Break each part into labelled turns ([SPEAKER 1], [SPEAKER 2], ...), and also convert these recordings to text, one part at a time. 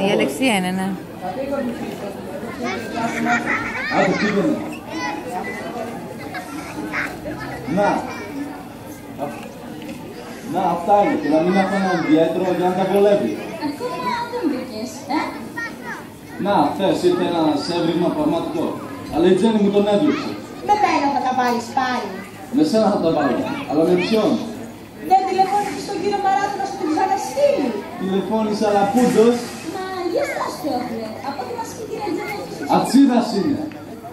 [SPEAKER 1] η Αλεξία είναι, ναι.
[SPEAKER 2] Άντε, πήγαινε. Να, αυτά είναι. Και να μην έχω ένα ιδιαίτερο για να τα βολεύει.
[SPEAKER 3] Ακόμα δεν μπήκες,
[SPEAKER 2] Να, χθες ήρθε ένα έβριγμα πραγματικό. Αλλά η Τζέννη μου τον έδιωξε.
[SPEAKER 4] Με μένα θα τα βάλεις πάλι.
[SPEAKER 2] Με σένα θα τα βάλω. Αλλά με ποιον?
[SPEAKER 4] Δεν τηλεφώνησες στον κύριο Μαράτο να σου την ξαναστείλει.
[SPEAKER 2] Τηλεφώνησε αλλά πούντος.
[SPEAKER 3] Μα για σας Θεόφιλε, από ό,τι μας είπε η κυρία Τζέννη.
[SPEAKER 2] Ατσίδας είναι.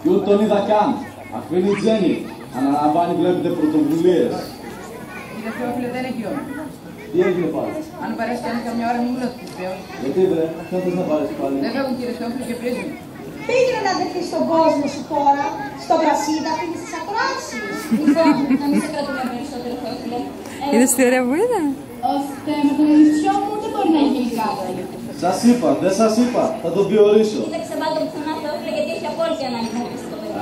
[SPEAKER 2] Και ούτε τον είδα καν. Αφήνει η Τζέννη. Αναλαμβάνει, βλέπετε, πρωτοβουλίες.
[SPEAKER 5] Κύριε Θεόφιλε, δεν έχει ώρα.
[SPEAKER 2] Τι έγινε πάλι?
[SPEAKER 5] Αν παρέσει κανείς καμιά ώρα, μην μου λέω τι λέω.
[SPEAKER 2] Γιατί βρε, ποιον θες να πάρεις πάλι?
[SPEAKER 5] Δεν φεύγουν κύριε Θεόφιλε και πρίζουν.
[SPEAKER 4] Πήγαινε να δεχτείς τον κόσμο σου τώρα. Στο Βρασίδα πήγες στις ακροάσεις.
[SPEAKER 3] Λοιπόν, να μην σε κρατούμε περισσότερο Θεόφιλε.
[SPEAKER 1] Είδες τι ωραία που ήταν?
[SPEAKER 3] Ώστε με τον νησιό μου δεν μπορεί να γίνει κάτι.
[SPEAKER 2] Σας είπα, δεν σας είπα, θα τον διορίσω.
[SPEAKER 3] Κοίταξε βάλτε μου ξανά Θεόφιλε γιατί έχει απόλυτη ανάγκη να πεις το παιδί.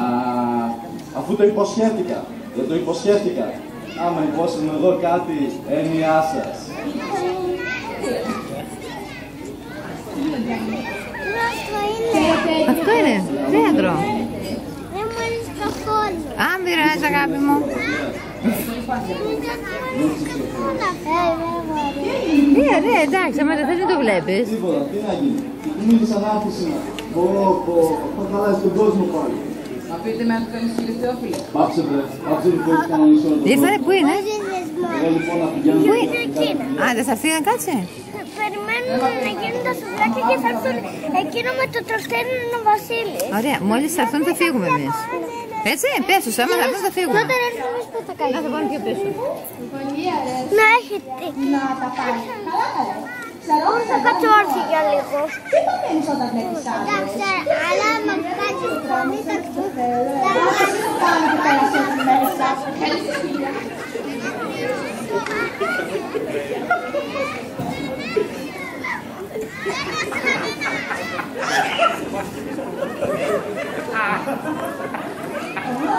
[SPEAKER 2] Αφού το υποσχέθηκα. Δεν το υποσχέθηκα. Άμα υπόσχομαι εδώ κάτι, έννοιά σας.
[SPEAKER 1] Αυτό είναι θέατρο.
[SPEAKER 6] Δεν μου αρέσει καθόλου.
[SPEAKER 1] Αν πειράζει αγάπη μου. Ναι, εντάξει, άμα δεν θες να το βλέπεις.
[SPEAKER 2] Τίποτα, τι να γίνει. Του μίλησα να έρθει σήμερα. Θα χαλάσει τον κόσμο πάλι.
[SPEAKER 5] Να πείτε με αν το κάνεις κύριε Θεόφιλε.
[SPEAKER 2] Πάψε βρε, πάψε που έχεις κανονίσει όλο το
[SPEAKER 1] Ήρθανε, πού είναι?
[SPEAKER 2] Εγώ λοιπόν να πηγαίνω.
[SPEAKER 1] Α, δεν θα φύγει να κάτσει.
[SPEAKER 6] Περιμένουμε να γίνουν τα σουβλάκια και θα έρθουν εκείνο με το τροχτέρι είναι ο Βασίλης.
[SPEAKER 1] Ωραία, μόλις θα έρθουν θα φύγουμε εμείς. Έτσι, πες τους, άμα θα έρθουν θα φύγουμε.
[SPEAKER 6] Όταν έρθουν εμείς που θα κάνουμε.
[SPEAKER 1] Να θα πάμε πιο πίσω.
[SPEAKER 6] Να έχετε.
[SPEAKER 4] Να τα πάρει. Καλά, καλά.
[SPEAKER 6] Θα κάτσω όρθι για λίγο.
[SPEAKER 4] Τι θα μένεις όταν βλέπεις άλλους?
[SPEAKER 6] Εντάξει, αλλά άμα κάτσεις πολύ θα
[SPEAKER 4] Ας το πάμε και πέρασε τις μέρες σας.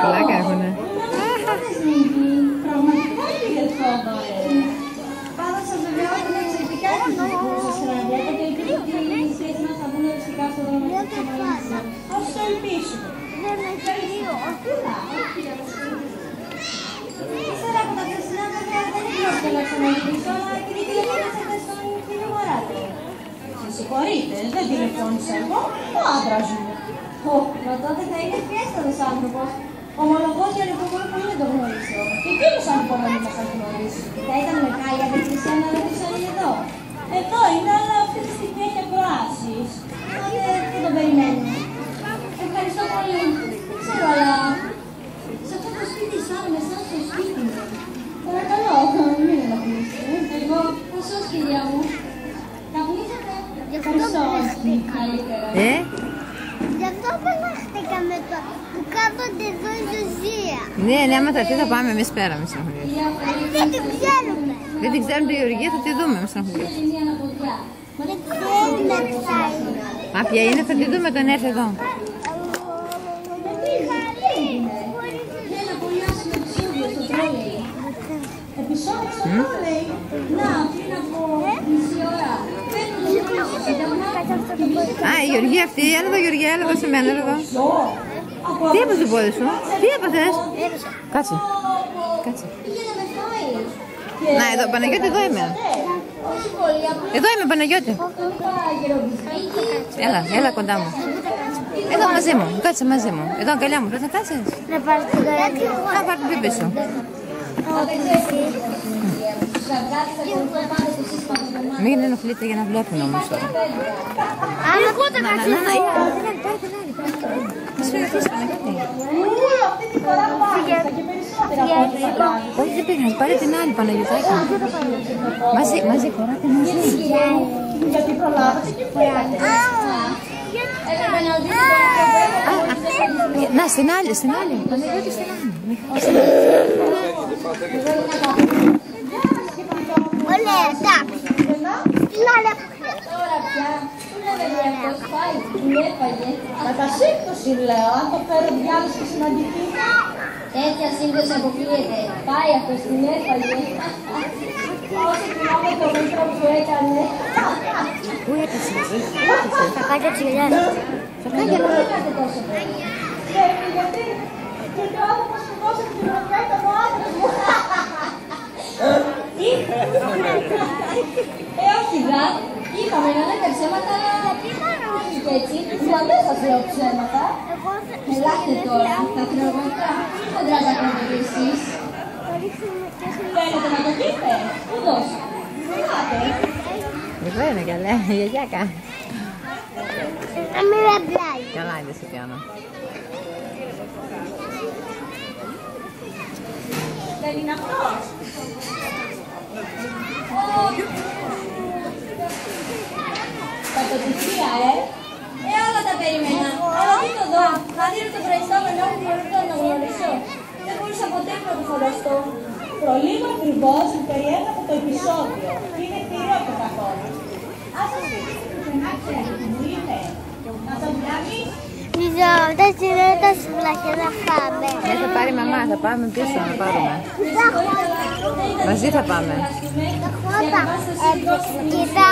[SPEAKER 1] Πλάκα έχουνε.
[SPEAKER 4] Πραγματικά είναι για φόβαρε. Πάντα σας βεβαιώ ότι είναι εξαιρετικά ευτυχισμένοι που σας ξαναβλέπω και ελπίζω ότι οι σχέσεις μας θα βγουν οριστικά στο δρόμο της εξομαλύνσης. Ας το ελπίσουμε.
[SPEAKER 6] Δεν έχει δύο.
[SPEAKER 4] Ύστερα από τα χθεσινά βέβαια δεν είναι εύκολο να ξαναγυρίσω, αλλά επειδή τηλεφώνησατε στον κύριο Μαράτο. Με συγχωρείτε, δεν τηλεφώνησα εγώ, ο άντρας μου. Μα τότε θα είναι πιέστατος άνθρωπος. Ομολογώ ότι ανυπομονώ πολύ να το γνωρίσω. Και εκείνος ανυπομονεί να σας γνωρίσει. Θα ήταν μεγάλη αδικησία να ρωτήσω εδώ. Εδώ είναι, αλλά αυτή τη στιγμή έχει ακροάσεις. Δεν τον περιμένουμε. Ευχαριστώ πολύ. Δεν ξέρω, αλλά σε αυτό το σπίτι σαν με εσάς στο σπίτι μου. Παρακαλώ, μην ενοχλήσετε. Εγώ, πόσο κυρία μου. Καπνίζετε. Ευχαριστώ. Καλύτερα.
[SPEAKER 6] Γι' αυτό πελάχτηκαμε το που κάθονται εδώ η Ζωζία.
[SPEAKER 1] Ναι, άμα θα έρθει θα πάμε εμείς πέρα, μη στεναχωριέσαι.
[SPEAKER 6] Δεν την ξέρουμε.
[SPEAKER 1] Δεν την ξέρουν τη Γεωργία, θα τη δούμε, μη στεναχωριέσαι.
[SPEAKER 6] Δεν ξέρουμε ποια είναι.
[SPEAKER 1] Μα ποια είναι, θα τη δούμε όταν έρθει εδώ.
[SPEAKER 4] Ένα πολύ άσχημο επεισόδιο στο τρόλεϊ. Επεισόδιο στο τρόλεϊ. Να, πριν από μισή ώρα.
[SPEAKER 1] Α, η Γεωργία αυτή, έλα εδώ Γεωργία, έλα εδώ σε μένα, έλα εδώ. Τι έπαθες το πόδι σου, τι έπαθες? Κάτσε, κάτσε. Να, εδώ, Παναγιώτη, εδώ είμαι. Εδώ είμαι, Παναγιώτη. Έλα κοντά μου. Εδώ μαζί μου, κάτσε μαζί μου. Εδώ αγκαλιά μου, θες να κάτσεις?
[SPEAKER 6] Να πάρεις την καρδιά.
[SPEAKER 1] Θα πάρω την πίπη σου. Μην ενοχλείτε για να βλέπουν όμως τώρα.
[SPEAKER 6] Άμα πότε θα
[SPEAKER 1] Πάρε την άλλη. Ας φύγει αυτή Παναγιώτη.
[SPEAKER 4] Αυτή τη φορά μάλιστα και περισσότερα από ό,τι φαντάζεσαι.
[SPEAKER 1] Όχι, δεν πειράζει, πάρε την άλλη Παναγιωτάκη. Μαζί, χωράτε μαζί.
[SPEAKER 4] Γιατί προλάβατε και πήγατε.
[SPEAKER 1] Να, στην άλλη. Παναγιώτη, στην άλλη.
[SPEAKER 6] Ωραία, εντάξει. Στην άλλη
[SPEAKER 3] Τώρα πια, αυτός πάει, την έφαγε.
[SPEAKER 4] Κατά σύμπτωση λέω, αν το φέρω διάλυση και συναντηθεί.
[SPEAKER 3] Τέτοια σύγκρουση αποκλείεται. Πάει αυτός, την έφαγε. Όσο θυμάμαι το μέτρο που έκανε.
[SPEAKER 1] Πού έπεσε,
[SPEAKER 6] Θα κάνει τσιλιά.
[SPEAKER 1] θα κάνει
[SPEAKER 3] Δεν έκανε τόσο πολύ. Γιατί ο άνθρωπος που δώσε την πληροφορία ήταν ο άντρας μου. Όχι δα, είπαμε να λέτε ψέματα, αλλά και έτσι, δεν σας λέω ψέματα. Ελάτε τώρα, τα χρεογραφικά, δεν τράζατε και εσείς. Θέλετε να το πείτε, ούτως. Ελάτε.
[SPEAKER 1] Εδώ είναι καλά, η γιαγιάκα.
[SPEAKER 6] Να μην με πλάει.
[SPEAKER 1] Καλά είναι σε πιάνω.
[SPEAKER 3] Δεν είναι αυτός. Κατοτυχία, όλα τα περίμενα. Αλλά δείτε εδώ, να δείτε το προϊστόμενο που μπορείτε να γνωρίσω. Δεν μπορούσα ποτέ να το φανταστώ. Προλίγο ακριβώς που περιέγραφε το επεισόδιο. Είναι κτηρίο από τα χώρα. Ας σας πείτε τι πουθενά ξέρετε, μου είπε. Να το μιλάμε.
[SPEAKER 6] Λίζο, δεν είναι τα σουβλάκια να φάμε.
[SPEAKER 1] Ναι, θα πάρει η μαμά, θα πάμε πίσω να πάρουμε. Μαζί θα πάμε.
[SPEAKER 6] Χώτα. Κοίτα,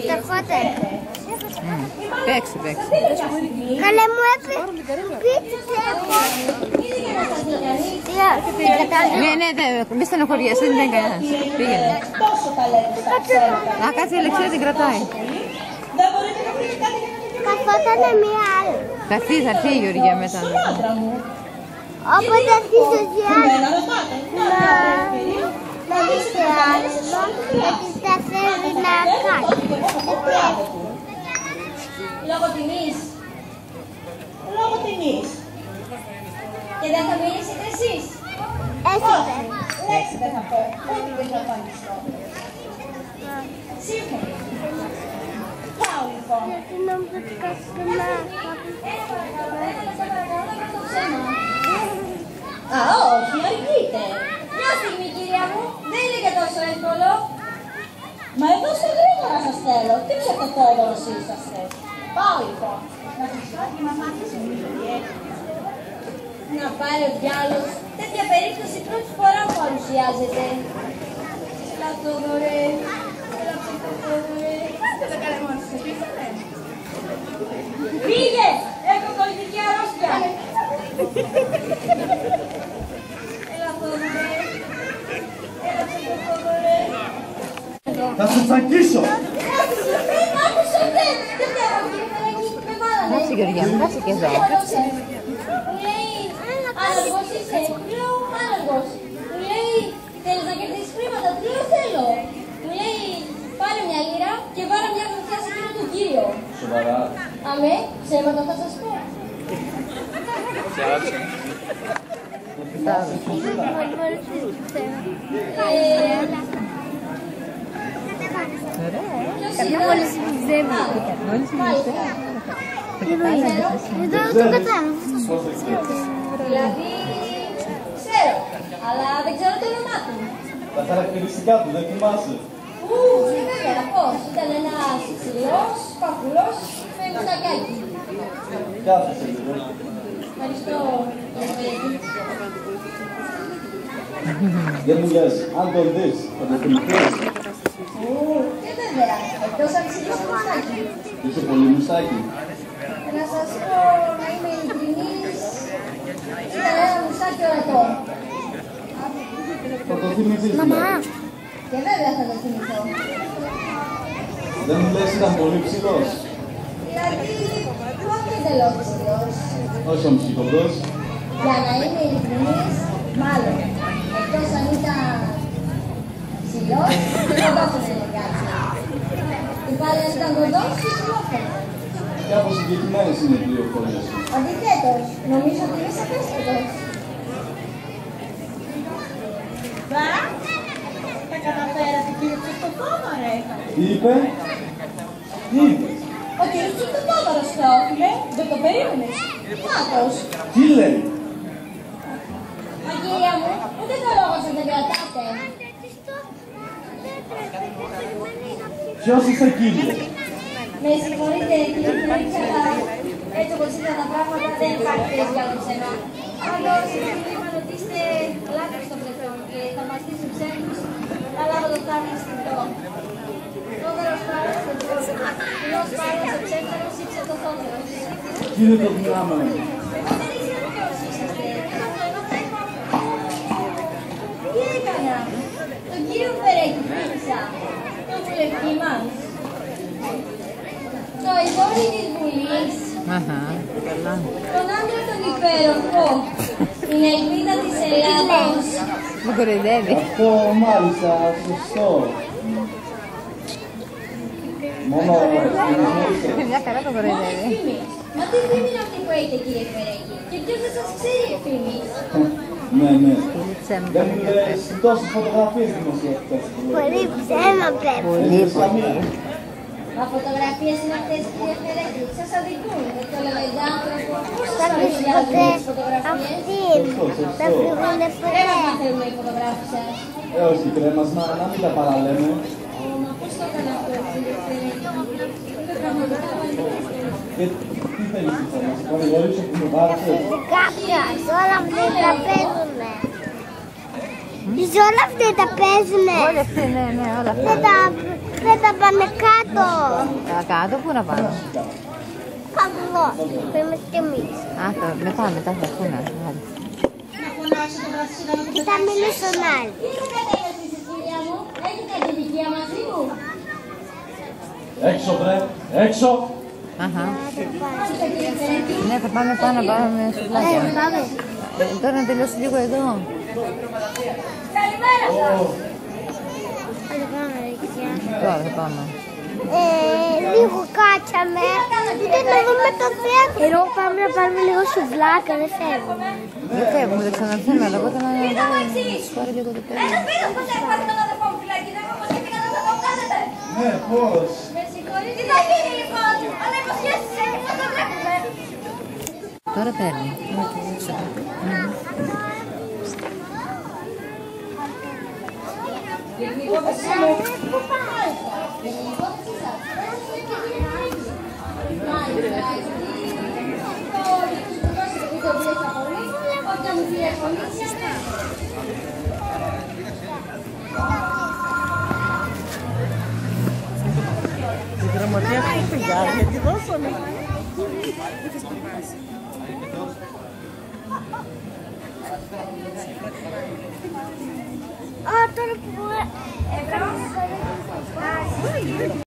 [SPEAKER 6] τα χώτα.
[SPEAKER 1] Παίξε, παίξε.
[SPEAKER 6] Καλέ μου έπαιξε.
[SPEAKER 1] Ναι, ναι, μη στενοχωριέσαι, δεν είναι κανένας. Πήγαινε.
[SPEAKER 3] Τόσο καλές τα ξέρετε.
[SPEAKER 1] Να κάτσε η Αλεξία την κρατάει.
[SPEAKER 3] Δεν μπορείτε να βρείτε κάτι για να το
[SPEAKER 6] Καθότανε μία άλλη.
[SPEAKER 1] Θα έρθει η Γεωργία μετά.
[SPEAKER 3] άντρα μου.
[SPEAKER 6] Όποτε αρχίσει η άλλη.
[SPEAKER 3] Να ρωτάτε.
[SPEAKER 6] Να δεις τι άλλο. Γιατί τα θέλει να κάνει.
[SPEAKER 3] Λόγω τιμής. Λόγω τιμής. Και δεν θα μιλήσετε εσείς.
[SPEAKER 6] Έτσι
[SPEAKER 3] Όχι. Λέξη δεν θα πω. Ούτε δεν θα απαντήσω. Σύμφωνοι. Πάω λοιπόν.
[SPEAKER 6] γιατί νόμιζα ότι κάτι να
[SPEAKER 3] Ένα παρακαλώ, να βρω το ψέμα. Α, όχι, αργείτε. Μια στιγμή, κυρία μου. Δεν είναι και τόσο εύκολο. Μα εδώ στο γρήγορα σας θέλω. Τι ψευτοκόδωρος είσαστε. Πάω λοιπόν. Να σας πω τη μαμά της να πάρει ο διάλογος. Τέτοια περίπτωση πρώτη φορά που παρουσιάζεται. Έλα το δωρε. Έλα το δωρε. Δεν καλέ μόνο σε πείσανε. Πήγε! Έχω κολλητική αρρώστια. Έλα το δωρε. Έλα το δωρε.
[SPEAKER 2] Θα σε τσακίσω!
[SPEAKER 1] Κάτσε Γεωργία μου, κάτσε και εδώ.
[SPEAKER 3] Μου λέει, άνεργος είσαι. Του λέω, άνεργος. Μου λέει, θέλεις να κερδίσεις χρήματα. Του λέω, θέλω. Μου λέει, πάρε μια λίρα και βάλε μια γροθιά σε εκείνο τον κύριο.
[SPEAKER 2] Σοβαρά.
[SPEAKER 3] Αμέ, ψέματα θα σας πω.
[SPEAKER 1] Ωραία.
[SPEAKER 6] Εδώ το κατάλαβα.
[SPEAKER 3] Δηλαδή, ξέρω, αλλά δεν ξέρω το όνομά του.
[SPEAKER 2] Τα χαρακτηριστικά του, δεν θυμάσαι.
[SPEAKER 3] Βέβαια, πώς. Ήταν ένας ψηλός, παππουλός, με μουστακάκι.
[SPEAKER 2] Κάθεσαι λίγο.
[SPEAKER 3] Ευχαριστώ.
[SPEAKER 2] Δεν μου λες, αν τον δεις, θα το θυμηθείς.
[SPEAKER 3] Και βέβαια, εκτός αν ψηλός μουστάκι.
[SPEAKER 2] Είχε πολύ μουστάκι.
[SPEAKER 3] Να σας πω, να είμαι ειλικρινής, ήταν ένα μουστάκι ορατό.
[SPEAKER 2] Θα το θυμηθείς δηλαδή.
[SPEAKER 3] Και βέβαια θα το θυμηθώ.
[SPEAKER 2] Δεν μου λες, ήταν πολύ ψηλός.
[SPEAKER 3] Δηλαδή, όχι εντελώς ψηλός.
[SPEAKER 2] Όχι όμως κοντός.
[SPEAKER 3] Για να είμαι ειλικρινής, μάλλον. Εκτός αν ήταν ψηλός, δεν το έφερε λιγάκι. Και πάλι αν ήταν κοντός, ψηλόφερε.
[SPEAKER 2] Κάπως συγκεκριμένες είναι οι πληροφορίες σου.
[SPEAKER 3] Αντιθέτως, νομίζω ότι είμαι σαφέστατος. Βα, τα καταφέρατε κύριε Τσοστοφόδωρε.
[SPEAKER 2] Τι είπε? Τι είπες?
[SPEAKER 3] Ο κύριος Τσοστοφόδωρος, Θεόφιλε, δεν το περίμενες. Μάτος.
[SPEAKER 2] Τι λέει?
[SPEAKER 3] Μα κυρία μου, ούτε το λόγο σας δεν κρατάτε.
[SPEAKER 2] Ποιος είσαι κύριε?
[SPEAKER 3] Με συγχωρείτε κύριε Φρέξ, αλλά έτσι όπως ήταν τα πράγματα δεν υπάρχει θέση για το ψέμα. Άλλος είπαν ότι είστε λάθος στο πλευρό και θα μας στήσουν ψέμους, αλλά Σάββατο θα έρθει στριπτό. Φόδωρος παράστατος, κοινός παράστατος, ψεύτερος ή ψευτοθόδωρος.
[SPEAKER 2] Κύριε το δυνάμενο.
[SPEAKER 3] Εγώ δεν ήξερα ποιος είσαστε. Τι έκανα? Τον κύριο Φερέκη φίλησα. Τον βουλευτή μας. Το ειδόρι της Βουλής.
[SPEAKER 1] Αχα, καλά.
[SPEAKER 3] Τον άντρα τον υπέροχο. Την ελπίδα της Ελλάδος.
[SPEAKER 1] Μου κοροϊδεύει.
[SPEAKER 2] Αυτό μάλιστα, σωστό. Μόνο
[SPEAKER 1] Μια χαρά το κοροϊδεύει.
[SPEAKER 3] Φήμης. Μα τι φήμη είναι αυτή που έχετε κύριε Φερέκη? Και ποιος δεν σας ξέρει Φήμης?
[SPEAKER 2] Ναι, ναι.
[SPEAKER 1] Ψέμα.
[SPEAKER 2] Δεν λες τόσες φωτογραφίες δημοσιεύτες.
[SPEAKER 6] Πολύ ψέμα πρέπει.
[SPEAKER 1] Πολύ, πολύ.
[SPEAKER 3] Μα φωτογραφίες είναι αυτές κύριε Φερέκη. Σας αδικούν. Δεν το λέγεται άνθρωπο. Πώς σας
[SPEAKER 6] Θα πεις
[SPEAKER 3] παρουσιάζουν
[SPEAKER 6] ποτέ
[SPEAKER 3] τις φωτογραφίες?
[SPEAKER 6] αυτήν. Θα φύγουνε
[SPEAKER 3] Δεν
[SPEAKER 6] ποτέ.
[SPEAKER 3] μας μαθαίνουν οι φωτογράφοι σας.
[SPEAKER 2] Όχι, κρέμασμα, να μην τα παραλέμε.
[SPEAKER 3] Μα πώς το έκανα αυτό κύριε Φερέκη? Είναι πραγματικά πανηγυρικό.
[SPEAKER 2] Και τι θέλεις να μας κατηγορήσω που με βάρεσες?
[SPEAKER 6] Κάποιος, όλα αυτά τα παίζουνε. Όλα αυτά τα παίζουνε.
[SPEAKER 1] Όλοι αυτοί, ναι, ναι, όλα αυτά.
[SPEAKER 6] Δεν τα πάνε κάτω.
[SPEAKER 1] Κάτω, πού να πάμε?
[SPEAKER 6] Εδώ, που είμαστε κι εμείς.
[SPEAKER 1] Μετά θα έρθουν.
[SPEAKER 6] Και θα μιλήσουν άλλοι.
[SPEAKER 3] Τι είναι κατέβασης κυρία μου? Έχετε αντιδικία μαζί μου?
[SPEAKER 2] Έξω, βρε, έξω!
[SPEAKER 1] Αχα.
[SPEAKER 3] Μάλιστα κύριε Φερέκη.
[SPEAKER 1] Ναι, θα πάμε πάνω, πάμε σουβλάκια.
[SPEAKER 6] Πάμε.
[SPEAKER 1] Τώρα να τελειώσει λίγο εδώ.
[SPEAKER 3] Καλημέρα σας.
[SPEAKER 6] Όλοι πάμε, δεξιά.
[SPEAKER 1] Τώρα θα πάμε.
[SPEAKER 6] Λίγο κάτσαμε. Δεν να δούμε το θέατρο. Πάμε να πάρουμε λίγο σουβλάκα, δεν φεύγουμε.
[SPEAKER 1] Δεν φεύγουμε, δεν ξαναρθούμε, αλλά εγώ θέλω
[SPEAKER 3] Κοίτα μου
[SPEAKER 1] να
[SPEAKER 3] εξής.
[SPEAKER 1] πάρω λίγο το τέλος.
[SPEAKER 3] Ένας πείτε πως έχουμε τον αδερφό μου φυλακή. Δεν μου είπε κατά θα το κάνετε.
[SPEAKER 2] Ναι, πώς?
[SPEAKER 3] Με συγχωρείτε. Τι θα γίνει λοιπόν? Αν υποσχέσεις θα το βλέπουμε.
[SPEAKER 1] Τώρα παίρνει.
[SPEAKER 3] Πού πάει? Όταν μου τηλεφωνήσετε.
[SPEAKER 7] Η γραμματεία του πήγα, γιατί δώσαμε.
[SPEAKER 6] Τώρα που